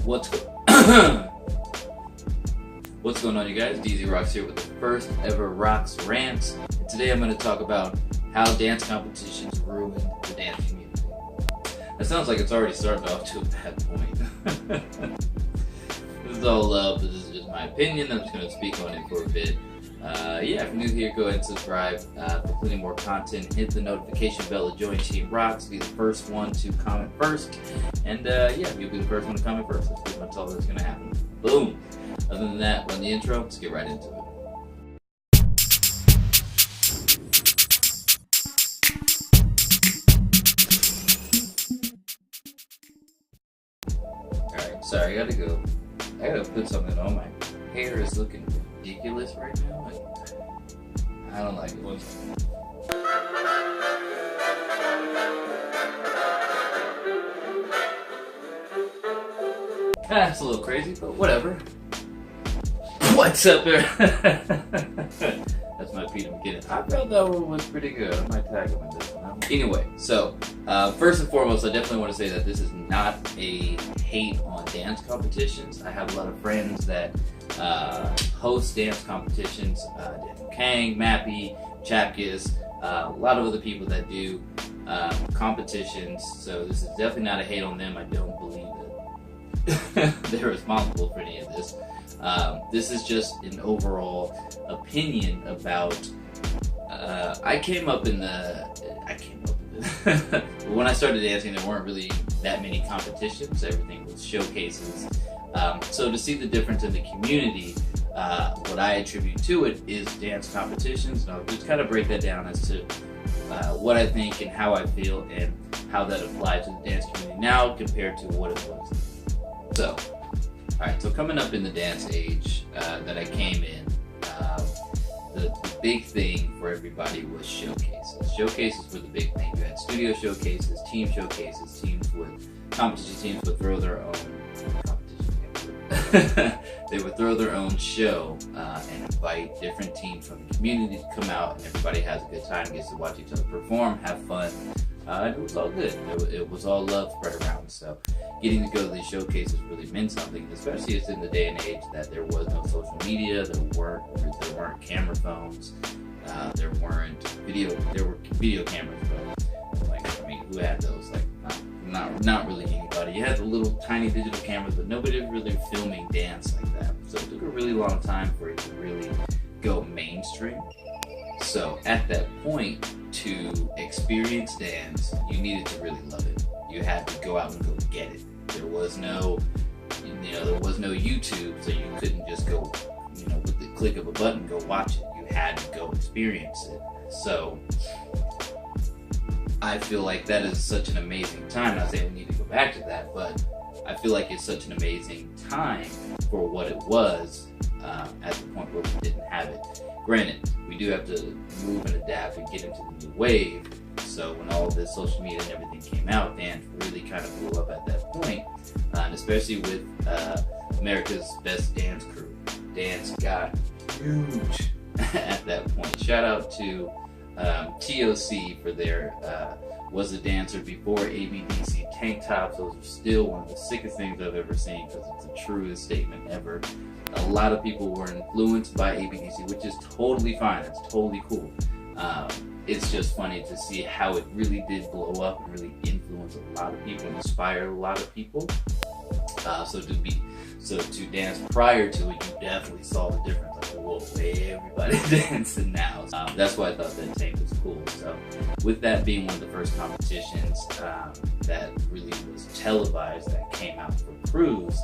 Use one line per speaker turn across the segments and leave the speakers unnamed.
What's going on, you guys? DZROKS here with the first ever Rocks Rants. And today I'm going to talk about how dance competitions ruin the dance community. That sounds like it's already started off to a bad point. This is all love, but this is just my opinion. I'm just going to speak on it for a bit. If you're new here, go ahead and subscribe for plenty more content. Hit the notification bell to join Team Rocks. Be the first one to comment first. And you'll be the first one to comment first. That's pretty much all that's going to happen. Boom. Other than that, run the intro. Let's get right into it. Alright, sorry, I gotta put something on. My hair is looking ridiculous right now. I don't like it. One second. It's a little crazy, but whatever. What's up there? That's my Peter McKinnon. I felt that one was pretty good. I might tag him in this one. Anyway, so first and foremost, I definitely want to say that this is not a hate on dance competitions. I have a lot of friends that host dance competitions. Daniel Kang, Mappy, Chapkis, a lot of other people that do competitions. So this is definitely not a hate on them. I don't believe that they're responsible for any of this. This is just an overall opinion about. When I started dancing, there weren't really that many competitions. Everything was showcases. So to see the difference in the community, what I attribute to it is dance competitions. And I'll just kind of break that down as to what I think and how I feel and how that applies to the dance community now compared to what it was. So, alright, so coming up in the dance age that I came in, the big thing for everybody was showcases. Showcases were the big thing. You had studio showcases, teams, competition teams would throw their own competition. They would throw their own show and invite different teams from the community to come out, and everybody has a good time, gets to watch each other perform, have fun. It was all good. It was all love spread around. So getting to go to these showcases really meant something, especially it's in the day and age that there was no social media, there weren't camera phones, there were video cameras, but who had those? Not really anybody. You had the little tiny digital cameras, but nobody was really filming dance like that. So it took a really long time for it to really go mainstream. So at that point, to experience dance, you needed to really love it. You had to go out and go get it. There was no YouTube, so you couldn't just go, with the click of a button, go watch it. You had to go experience it. So I feel like that is such an amazing time. Not saying we need to go back to that, but I feel like it's such an amazing time for what it was at the point where we didn't have it. Granted, we do have to move and adapt and get into the new wave. So when all of this social media and everything came out, dance really kind of blew up at that point. And especially with America's Best Dance Crew. Dance got huge at that point. Shout out to TOC for their Was a Dancer before ABDC tank tops. Those are still one of the sickest things I've ever seen because it's the truest statement ever. A lot of people were influenced by ABDC, which is totally fine. It's totally cool. It's just funny to see how it really did blow up and really influence a lot of people, inspire a lot of people. So to dance prior to it, you definitely saw the difference. Like, whoa, everybody dancing now. That's why I thought that tank was cool. So with that being one of the first competitions that really was televised that came out for crews,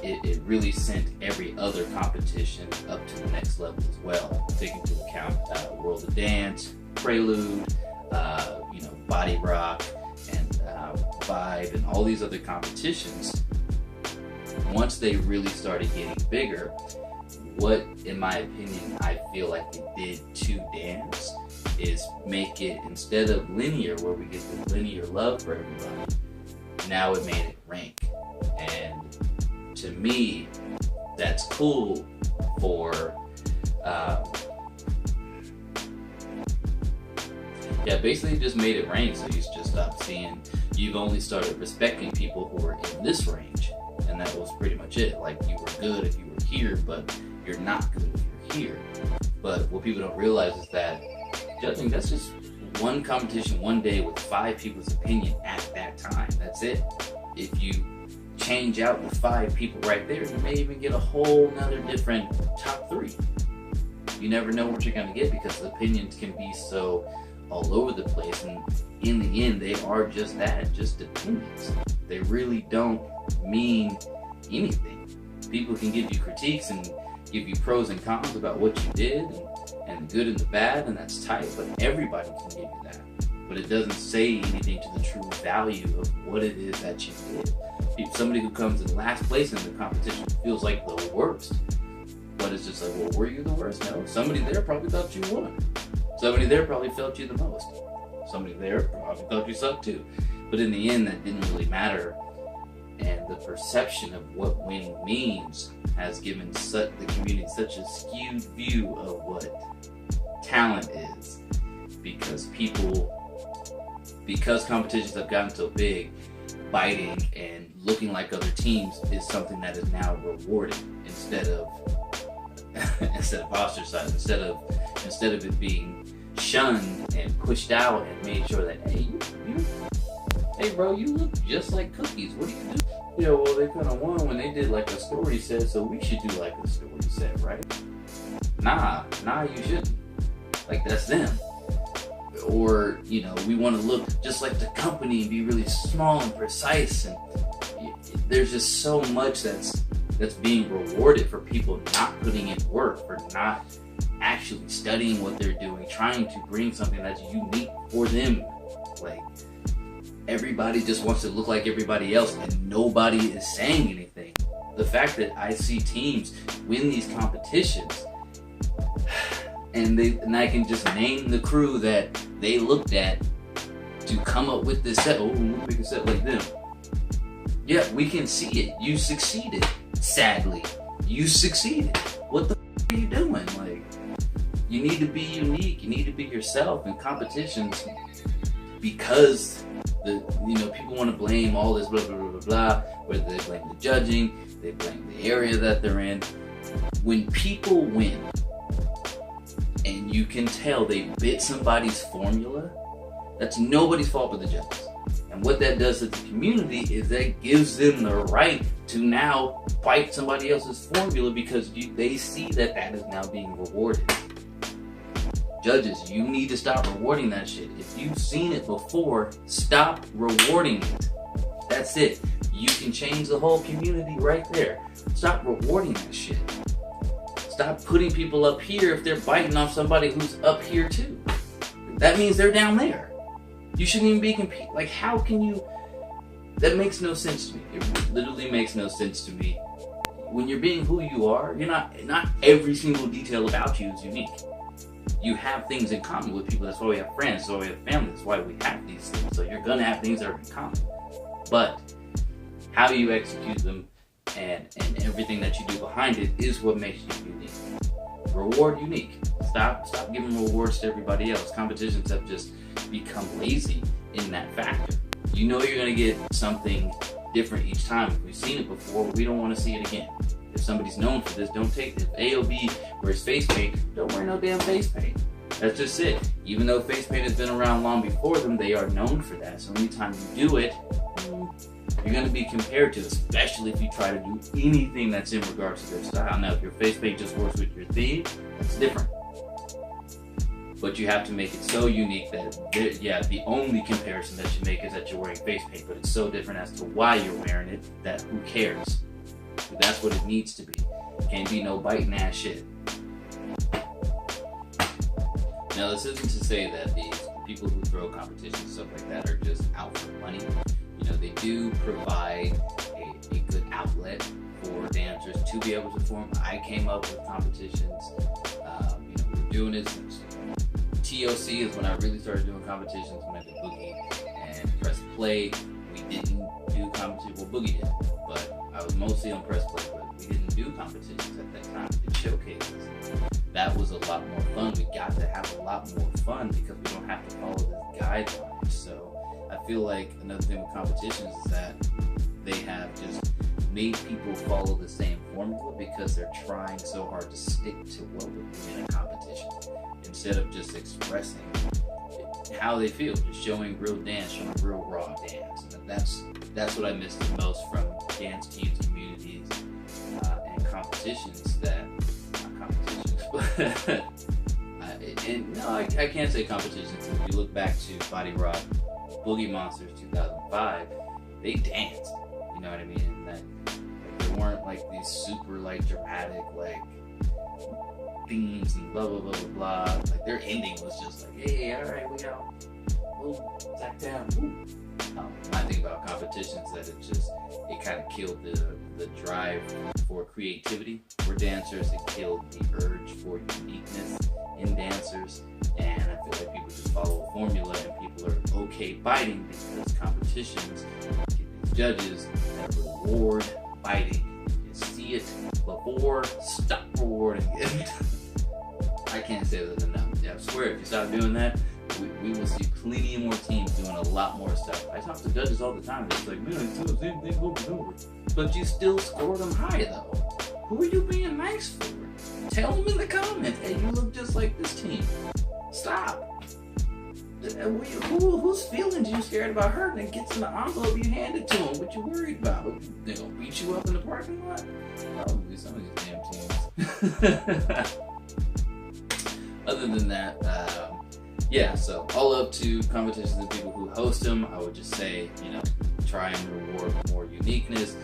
it really sent every other competition up to the next level as well. Taking into account World of Dance, Prelude, Body Rock, and Vibe, and all these other competitions. Once they really started getting bigger, what, in my opinion, I feel like they did to dance is make it, instead of linear, where we get the linear love for everybody, now it made it rank. And to me, that's cool for basically just made it rank, so you just stop seeing you've only started respecting people who are in this range, and that was pretty much it. Like, you were good if you were here, but you're not good if you're here. But what people don't realize is that judging, that's just one competition, one day with 5 people's opinion at that time. That's it. If you change out the 5 people right there, you may even get a whole nother different top 3. You never know what you're going to get, because the opinions can be so all over the place, and in the end they are just that, just opinions. They really don't mean anything. People can give you critiques and give you pros and cons about what you did, and the good and the bad, and that's tight, but everybody can give you that. But it doesn't say anything to the true value of what it is that you did. If somebody who comes in last place in the competition feels like the worst, but it's just like, well, were you the worst? No, somebody there probably thought you won. Somebody there probably felt you the most. Somebody there probably thought you sucked too. But in the end, that didn't really matter. And the perception of what winning means has given the community such a skewed view of what talent is. Because competitions have gotten so big, biting and looking like other teams is something that is now rewarded instead of ostracized, instead of it being shunned and pushed out and made sure that, hey bro, you look just like cookies, what do you do? Yeah, well, they kind of won when they did like a story set, so we should do like a story set, right? Nah, you shouldn't. Like, that's them. Or, we want to look just like the company and be really small and precise, and there's just so much that's being rewarded for people not putting in work, for not actually studying what they're doing, trying to bring something that's unique for them. Like, everybody just wants to look like everybody else, and nobody is saying anything. The fact that I see teams win these competitions, and I can just name the crew that they looked at to come up with this set. Oh, we'll make a set like them. Yeah, we can see it. You succeeded. Sadly, you succeeded. What the f are you doing? Like, you need to be unique. You need to be yourself in competitions, because people want to blame all this blah blah blah blah blah. Whether they blame the judging, they blame the area that they're in. When people win, and you can tell they bit somebody's formula, that's nobody's fault but the judges. And what that does to the community is that gives them the right to now bite somebody else's formula, because they see that is now being rewarded. Judges, you need to stop rewarding that shit. If you've seen it before, stop rewarding it. That's it. You can change the whole community right there. Stop rewarding that shit. Stop putting people up here if they're biting off somebody who's up here too. That means they're down there. You shouldn't even be competing. Like, how can you? That makes no sense to me. It literally makes no sense to me. When you're being who you are, you're not every single detail about you is unique. You have things in common with people. That's why we have friends. That's why we have family. That's why we have these things. So you're gonna have things that are in common. But how you execute them and everything that you do behind it is what makes you unique. Reward unique. Stop giving rewards to everybody else. Competitions have just become lazy in that factor. You know you're gonna get something different each time. If we've seen it before, we don't want to see it again. If somebody's known for this, don't take this. AOB wears face paint, don't wear no damn face paint. That's just it. Even though face paint has been around long before them, they are known for that. So anytime you do it, you're going to be compared to, especially if you try to do anything that's in regards to their style. Now, if your face paint just works with your theme, that's different. But you have to make it so unique that, the only comparison that you make is that you're wearing face paint, but it's so different as to why you're wearing it that who cares? That's what it needs to be. Can't be no biting ass shit. Now, this isn't to say that the people who throw competitions and stuff like that are just out for money. They do provide a good outlet for dancers to be able to perform. I came up with competitions. We're doing it since TOC is when I really started doing competitions. When I did Boogie and Press Play, we didn't do competitions. Well, Boogie did, but I was mostly on Press Play, but we didn't do competitions at that time. We did showcases. That was a lot more fun. We got to have a lot more fun because we don't have to follow the guidelines. So I feel like another thing with competitions is that they have just made people follow the same formula because they're trying so hard to stick to what would be in a competition instead of just expressing how they feel, just showing real dance, showing real raw dance. And that's what I miss the most from dance teams, communities, and competitions. That not competitions, but and no, I can't say competitions. If you look back to Body Rock, Boogie Monsters 2005, they danced. You know what I mean? And that there weren't like these super like dramatic like themes and blah blah blah blah blah. Like their ending was just like, hey, all right, we out. Move, back down. Move. I think about competitions that it kind of killed the drive for creativity for dancers. It killed the urge for uniqueness in dancers, and I feel like people just follow a formula, and people are okay biting because competitions get these judges that reward biting. You see it before, stop rewarding it. I can't say that enough. I swear, if you stop doing that, we will see plenty more teams doing a lot more stuff. I talk to judges all the time. It's like, man, it's the same thing over and over. But you still score them high, though. Who are you being nice for? Tell them in the comments, hey, you look just like this team. Stop. Whose feelings are you scared about hurting? It gets in the envelope, you hand it to them. What you worried about? They gonna beat you up in the parking lot? Probably some of these damn teams. Other than that, yeah, so all up to competitions and people who host them. I would just say, you know, try and reward more uniqueness.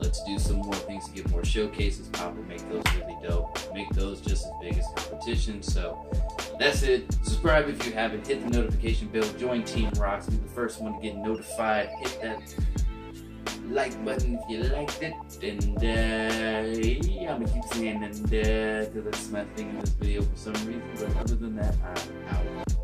Let's do some more things to get more showcases pop and make those really dope. Make those just as big as competitions. So that's it. Subscribe if you haven't. Hit the notification bell. Join Team Rocks. Be the first one to get notified. Hit that like button if you liked it. And yeah, I'm gonna keep saying and because that's my thing in this video for some reason. But other than that, I'm out.